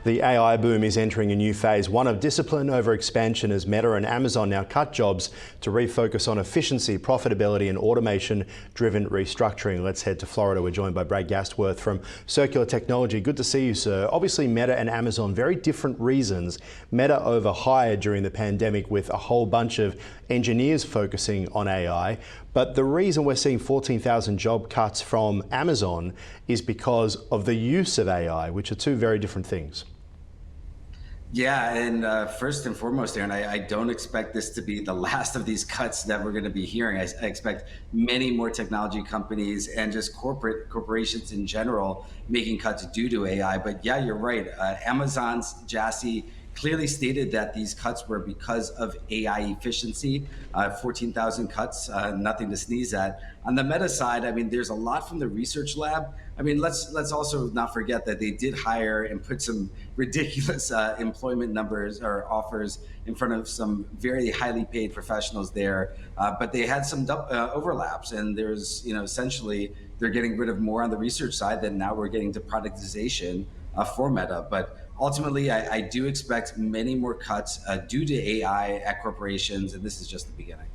The AI boom is entering a new phase, one of discipline over expansion, as Meta and Amazon now cut jobs to refocus on efficiency, profitability and automation-driven restructuring. Let's head to Florida. We're joined by Brad Gastworth from Circular Technology. Good to see you, sir. Obviously, Meta and Amazon, very different reasons. Meta overhired during the pandemic with a whole bunch of engineers focusing on AI. But the reason we're seeing 14,000 job cuts from Amazon is because of the use of AI, which are two very different things. Yeah, and first and foremost, Aaron, I don't expect this to be the last of these cuts that we're going to be hearing. I expect many more technology companies and just corporations in general making cuts due to AI. But yeah, you're right. Amazon's Jassy clearly stated that these cuts were because of AI efficiency. 14,000 cuts, nothing to sneeze at. On the Meta side, I mean, there's a lot from the research lab. I mean, let's also not forget that they did hire and put some ridiculous employment numbers or offers in front of some very highly paid professionals there. But they had some overlaps, and there's, essentially they're getting rid of more on the research side than now we're getting to productization for Meta. But ultimately, I do expect many more cuts due to AI at corporations, and this is just the beginning.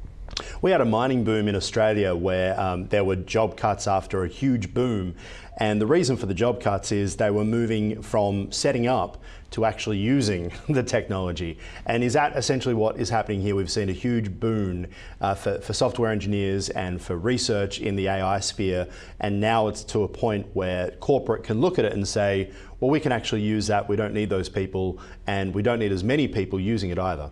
We had a mining boom in Australia where there were job cuts after a huge boom. And the reason for the job cuts is they were moving from setting up to actually using the technology. And is that essentially what is happening here? We've seen a huge boom for software engineers and for research in the AI sphere. And now it's to a point where corporate can look at it and say, well, we can actually use that. We don't need those people, and we don't need as many people using it either.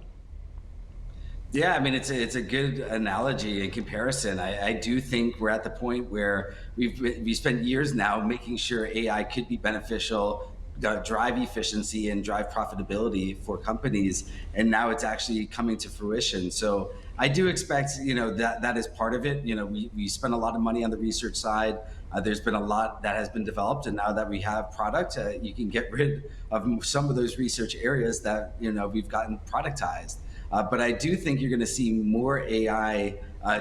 Yeah, I mean, it's a good analogy and comparison. I do think we're at the point where we've spent years now making sure AI could be beneficial, drive efficiency and drive profitability for companies, and now it's actually coming to fruition. So I do expect, that is part of it. We spend a lot of money on the research side. There's been a lot that has been developed, and now that we have product, you can get rid of some of those research areas that we've gotten productized. But I do think you're going to see more AI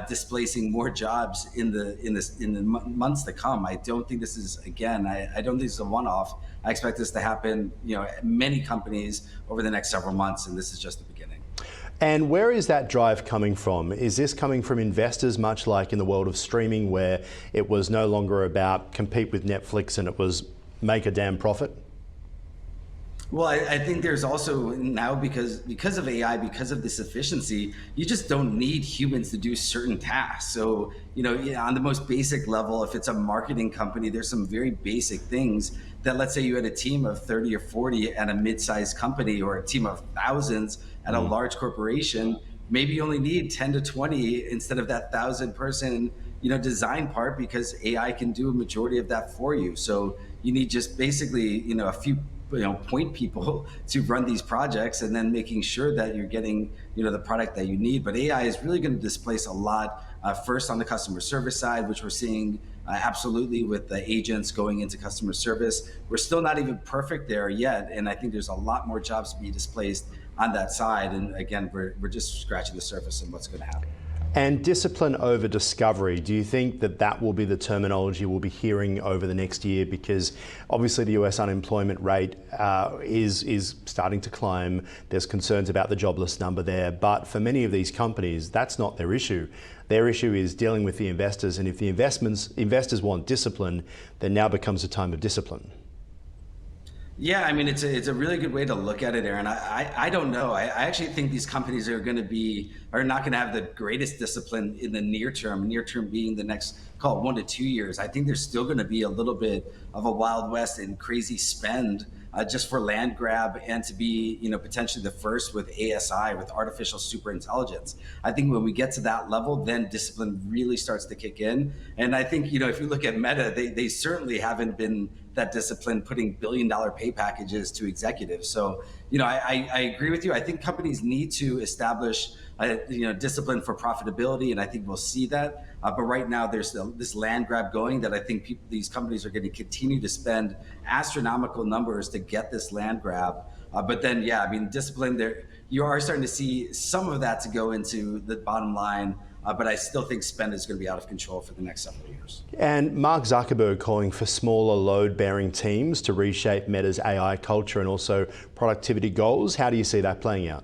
displacing more jobs in the months to come. I don't think this is, again, I don't think this is a one-off. I expect this to happen, many companies over the next several months, and this is just the beginning. And where is that drive coming from? Is this coming from investors, much like in the world of streaming, where it was no longer about compete with Netflix and it was make a damn profit? Well, I think there's also now, because of AI, because of this efficiency, you just don't need humans to do certain tasks. So, on the most basic level, if it's a marketing company, there's some very basic things that, let's say you had a team of 30 or 40 at a mid-sized company, or a team of thousands at a large corporation, maybe you only need 10 to 20 instead of that 1,000-person design part, because AI can do a majority of that for you. So you need just basically a few point people to run these projects, and then making sure that you're getting the product that you need. But AI is really going to displace a lot, first on the customer service side, which we're seeing absolutely with the agents going into customer service. We're still not even perfect there yet, and I think there's a lot more jobs to be displaced on that side. And again, we're just scratching the surface of what's going to happen. And discipline over discovery, do you think that will be the terminology we'll be hearing over the next year? Because obviously the US unemployment rate is starting to climb. There's concerns about the jobless number there. But for many of these companies, that's not their issue. Their issue is dealing with the investors. And if the investors want discipline, then now becomes a time of discipline. Yeah, I mean, it's a really good way to look at it, Aaron. I don't know. I actually think these companies are not going to have the greatest discipline in the near term being the next, call it 1 to 2 years. I think there's still going to be a little bit of a Wild West and crazy spend just for land grab, and to be potentially the first with ASI, with artificial super intelligence. I think when we get to that level, then discipline really starts to kick in. And I think if you look at Meta, they certainly haven't been that discipline, putting billion-dollar pay packages to executives. So I agree with you. I think companies need to establish discipline for profitability, and I think we'll see that. But right now, there's this land grab going that I think these companies are going to continue to spend astronomical numbers to get this land grab. But then, yeah, I mean, discipline there, you are starting to see some of that to go into the bottom line but I still think spend is going to be out of control for the next several years. And Mark Zuckerberg calling for smaller load-bearing teams to reshape Meta's AI culture and also productivity goals. How do you see that playing out?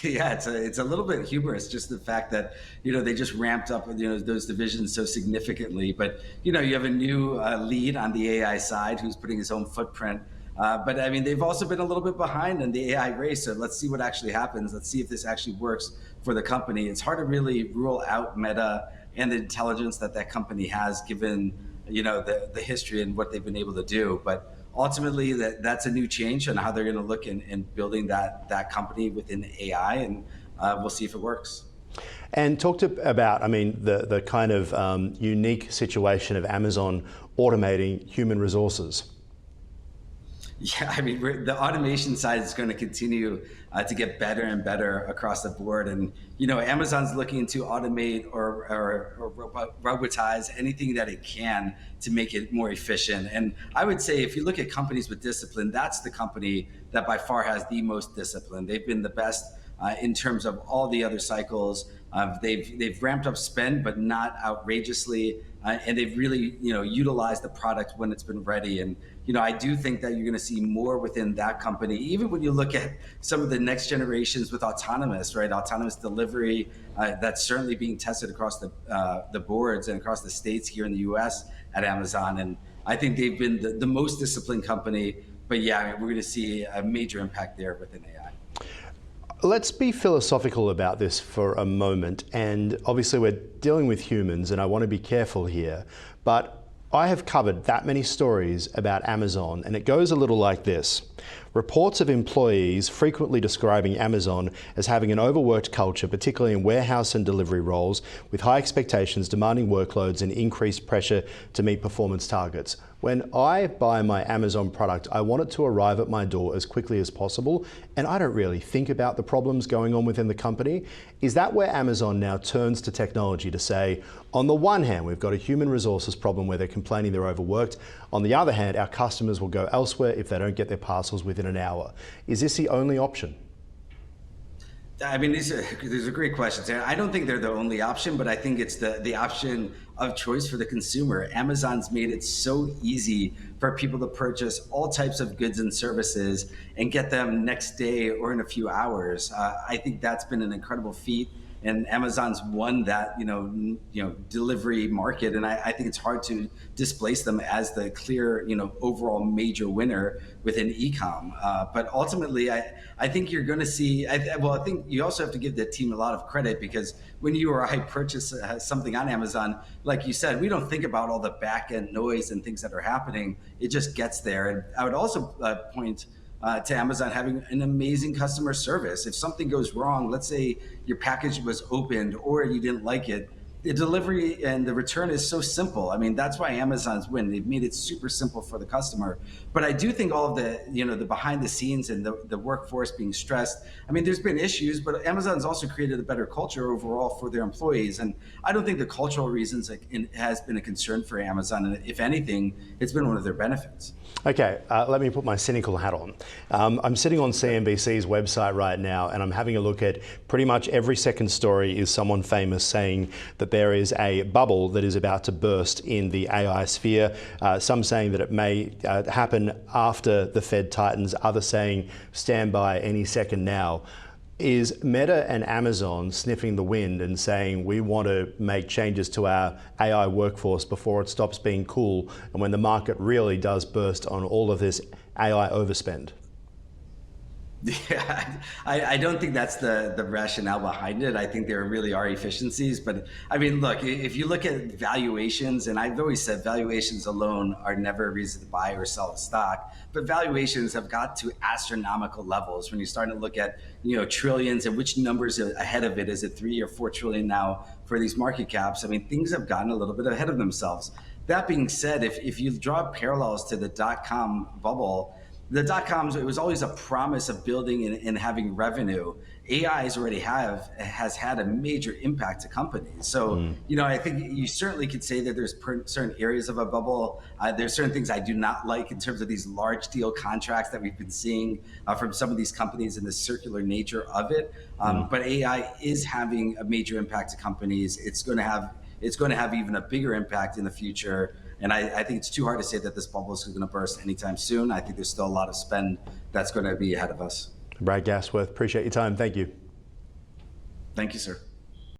Yeah, it's a little bit humorous, just the fact that they just ramped up those divisions so significantly. But you have a new lead on the AI side who's putting his own footprint. But I mean, they've also been a little bit behind in the AI race. So let's see what actually happens. Let's see if this actually works for the company. It's hard to really rule out Meta and the intelligence that company has, given the history and what they've been able to do. But ultimately, that's a new change on how they're going to look in building that company within AI, and we'll see if it works. And about, I mean, the kind of unique situation of Amazon automating human resources. Yeah, I mean, the automation side is going to continue to get better and better across the board. And, Amazon's looking to automate or robotize anything that it can to make it more efficient. And I would say if you look at companies with discipline, that's the company that by far has the most discipline. They've been the best in terms of all the other cycles. They've ramped up spend, but not outrageously. And they've really, utilized the product when it's been ready. And, I do think that you're going to see more within that company, even when you look at some of the next generations with autonomous delivery, that's certainly being tested across the boards and across the states here in the US at Amazon. And I think they've been the most disciplined company. But yeah, I mean, we're going to see a major impact there within AI. Let's be philosophical about this for a moment. And obviously we're dealing with humans and I want to be careful here, but I have covered that many stories about Amazon and it goes a little like this. Reports of employees frequently describing Amazon as having an overworked culture, particularly in warehouse and delivery roles, with high expectations, demanding workloads and increased pressure to meet performance targets. When I buy my Amazon product, I want it to arrive at my door as quickly as possible, and I don't really think about the problems going on within the company. Is that where Amazon now turns to technology to say, on the one hand, we've got a human resources problem where they're complaining they're overworked. On the other hand, our customers will go elsewhere if they don't get their parcels within an hour. Is this the only option? I mean, these are great questions. I don't think they're the only option, but I think it's the option of choice for the consumer. Amazon's made it so easy for people to purchase all types of goods and services and get them next day or in a few hours. I think that's been an incredible feat. And Amazon's won that, delivery market, and I think it's hard to displace them as the clear, overall major winner within e-com. But ultimately, I think you're going to see. I think you also have to give the team a lot of credit, because when you or I purchase something on Amazon, like you said, we don't think about all the back end noise and things that are happening. It just gets there. And I would also point to Amazon having an amazing customer service. If something goes wrong, let's say your package was opened or you didn't like it, the delivery and the return is so simple. I mean, that's why Amazon's win. They've made it super simple for the customer. But I do think all of the behind the scenes and the workforce being stressed, I mean, there's been issues, but Amazon's also created a better culture overall for their employees. And I don't think the cultural reasons has been a concern for Amazon. And if anything, it's been one of their benefits. Okay, let me put my cynical hat on. I'm sitting on CNBC's website right now and I'm having a look at pretty much every second story is someone famous saying that there is a bubble that is about to burst in the AI sphere. Some saying that it may happen after the Fed tightens, others saying stand by any second now. Is Meta and Amazon sniffing the wind and saying we want to make changes to our AI workforce before it stops being cool and when the market really does burst on all of this AI overspend? Yeah, I don't think that's the rationale behind it. I think there really are efficiencies. But I mean, look, if you look at valuations, and I've always said valuations alone are never a reason to buy or sell a stock, but valuations have got to astronomical levels when you start to look at, trillions and which numbers ahead of it. Is it 3 or 4 trillion now for these market caps? I mean, things have gotten a little bit ahead of themselves. That being said, if you draw parallels to the dot-com bubble, the dot-coms, it was always a promise of building and having revenue. AI has had a major impact to companies. So, I think you certainly could say that there's certain areas of a bubble. There's certain things I do not like in terms of these large deal contracts that we've been seeing from some of these companies and the circular nature of it. But AI is having a major impact to companies. It's going to have even a bigger impact in the future. And I think it's too hard to say that this bubble is going to burst anytime soon. I think there's still a lot of spend that's going to be ahead of us. Brad Gasworth, appreciate your time. Thank you. Thank you, sir.